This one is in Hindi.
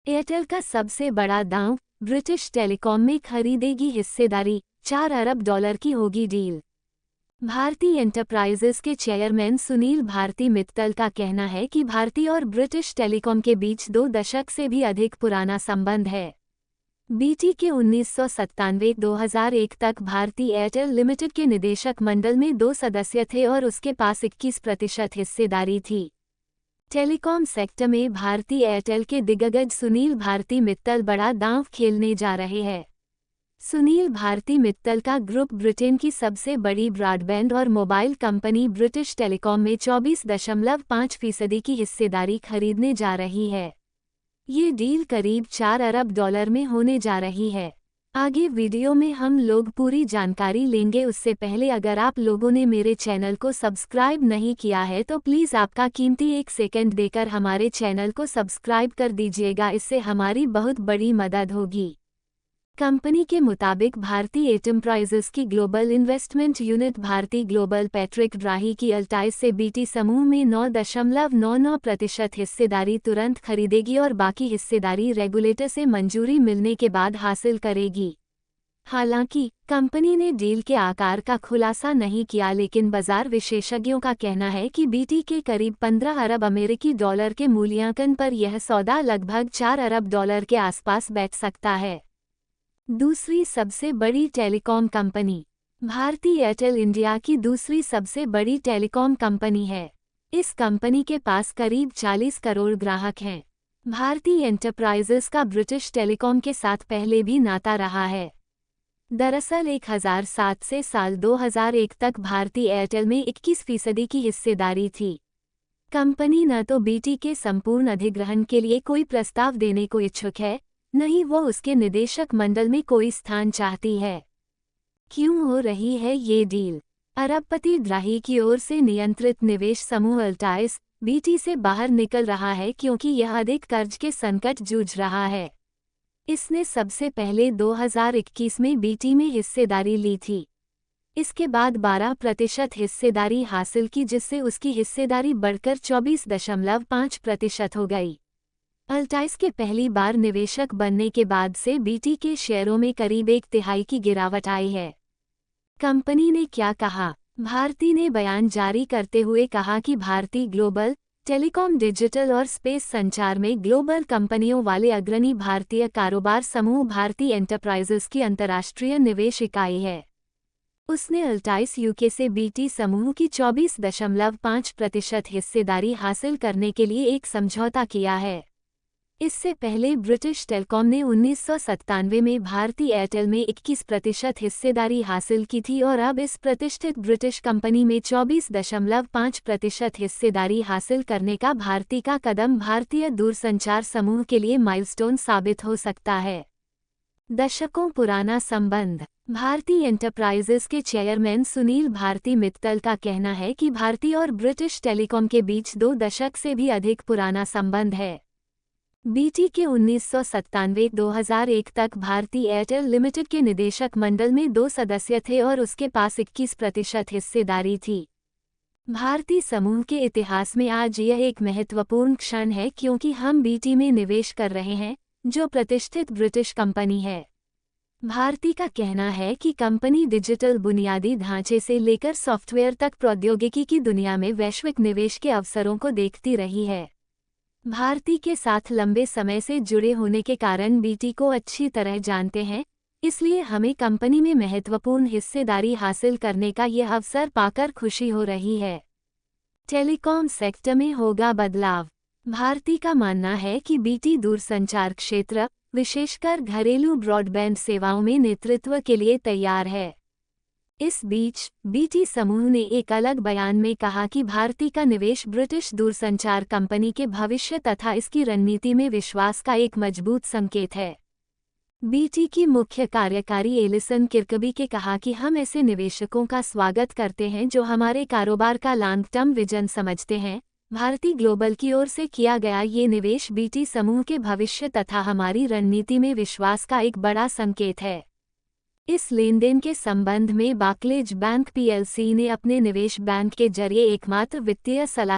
एयरटेल का सबसे बड़ा दांव, ब्रिटिश टेलीकॉम में खरीदेगी हिस्सेदारी, $4 अरब की होगी डील। भारती एंटरप्राइजेस के चेयरमैन सुनील भारती मित्तल का कहना है कि भारती और ब्रिटिश टेलीकॉम के बीच 2 दशक से भी अधिक पुराना संबंध है। बीटी के 1997-2001 तक भारती एयरटेल लिमिटेड के निदेशक मंडल में 2 सदस्य थे और उसके पास 21% हिस्सेदारी थी। टेलीकॉम सेक्टर में भारती एयरटेल के दिग्गज सुनील भारती मित्तल बड़ा दांव खेलने जा रहे हैं। सुनील भारती मित्तल का ग्रुप ब्रिटेन की सबसे बड़ी ब्रॉडबैंड और मोबाइल कंपनी ब्रिटिश टेलीकॉम में 24.5% की हिस्सेदारी खरीदने जा रही है। ये डील करीब $4 अरब में होने जा रही है। आगे वीडियो में हम लोग पूरी जानकारी लेंगे, उससे पहले अगर आप लोगों ने मेरे चैनल को सब्सक्राइब नहीं किया है तो प्लीज़ आपका कीमती 1 सेकंड देकर हमारे चैनल को सब्सक्राइब कर दीजिएगा, इससे हमारी बहुत बड़ी मदद होगी। कंपनी के मुताबिक भारती एंटरप्राइजेस की global investment unit Bharti global Patrick Drahi की अल्टाइस से बीटी समूह में 9.99% हिस्सेदारी तुरंत खरीदेगी और बाकी हिस्सेदारी रेगुलेटर से मंजूरी मिलने के बाद हासिल करेगी। हालांकि कंपनी ने डील के आकार का खुलासा नहीं किया, लेकिन बाजार विशेषज्ञों का कहना है कि बीटी के करीब $15 अरब के मूल्यांकन पर यह सौदा लगभग $4 अरब के आसपास बैठ सकता है। दूसरी सबसे बड़ी telecom company Bharti Airtel India की दूसरी सबसे बड़ी टेलीकॉम कंपनी है। इस कंपनी के पास करीब 40 करोड़ ग्राहक हैं। भारती एंटरप्राइजेस का ब्रिटिश टेलीकॉम के साथ पहले भी नाता रहा है। दरअसल 1007 से साल 2001 तक भारती एयरटेल में 21% की हिस्सेदारी थी। कंपनी न तो बीटी के संपूर्ण अधिग्रहण के लिए कोई प्रस्ताव देने को इच्छुक है, नहीं वो उसके निदेशक मंडल में कोई स्थान चाहती है। क्यों हो रही है ये डील? अरबपति ड्राही की ओर से नियंत्रित निवेश समूह अल्टाइस बीटी से बाहर निकल रहा है क्योंकि यह अधिक कर्ज के संकट जूझ रहा है। इसने सबसे पहले 2021 में बीटी में हिस्सेदारी ली थी। इसके बाद 12% हिस्सेदारी हासिल की, जिससे उसकी हिस्सेदारी बढ़कर 24.5% हो गई। अल्टाइस के पहली बार निवेशक बनने के बाद से बीटी के शेयरों में करीब 1/3 की गिरावट आई है। कंपनी ने क्या कहा? भारती ने बयान जारी करते हुए कहा कि भारती ग्लोबल टेलीकॉम, डिजिटल और स्पेस संचार में ग्लोबल कंपनियों वाले अग्रणी भारतीय कारोबार समूह भारती एंटरप्राइजेस की अंतर्राष्ट्रीय निवेश इकाई है। उसने अल्टाइस यूके से बीटी समूह की 24.5% हिस्सेदारी हासिल करने के लिए एक समझौता किया है। इससे पहले ब्रिटिश टेलीकॉम ने 1997 में भारती एयरटेल में 21% हिस्सेदारी हासिल की थी और अब इस प्रतिष्ठित ब्रिटिश कंपनी में 24.5% हिस्सेदारी हासिल करने का भारती का कदम भारतीय दूरसंचार समूह के लिए माइलस्टोन साबित हो सकता है। दशकों पुराना संबंध भारती एंटरप्राइजेस के चेयरमैन सुनील भारती मित्तल का कहना है कि भारती और ब्रिटिश टेलीकॉम के बीच 2 दशक से भी अधिक पुराना संबंध है। बीटी के 1997-2001 तक भारती एयरटेल लिमिटेड के निदेशक मंडल में 2 सदस्य थे और उसके पास 21% हिस्सेदारी थी। भारती समूह के इतिहास में आज यह एक महत्वपूर्ण क्षण है क्योंकि हम बीटी में निवेश कर रहे हैं, जो प्रतिष्ठित ब्रिटिश कंपनी है। भारती का कहना है कि कंपनी डिजिटल बुनियादी ढांचे से लेकर सॉफ्टवेयर तक प्रौद्योगिकी की दुनिया में वैश्विक निवेश के अवसरों को देखती रही है। भारती के साथ लंबे समय से जुड़े होने के कारण बीटी को अच्छी तरह जानते हैं, इसलिए हमें कंपनी में महत्वपूर्ण हिस्सेदारी हासिल करने का यह अवसर पाकर खुशी हो रही है। टेलीकॉम सेक्टर में होगा बदलाव। भारती का मानना है कि बीटी दूरसंचार क्षेत्र, विशेषकर घरेलू ब्रॉडबैंड सेवाओं में नेतृत्व के लिए तैयार है। इस बीच बीटी समूह ने एक अलग बयान में कहा कि भारती का निवेश ब्रिटिश दूरसंचार कंपनी के भविष्य तथा इसकी रणनीति में विश्वास का एक मजबूत संकेत है। बीटी की मुख्य कार्यकारी एलिसन किर्कबी के कहा कि हम ऐसे निवेशकों का स्वागत करते हैं जो हमारे कारोबार का लॉन्ग टर्म विजन समझते हैं। भारती ग्लोबल की ओर से किया गया ये निवेश बीटी समूह के भविष्य तथा हमारी रणनीति में विश्वास का एक बड़ा संकेत है। इस लेनदेन के संबंध में बार्कलेज बैंक पीएलसी ने अपने निवेश बैंक के जरिए एकमात्र वित्तीय सलाह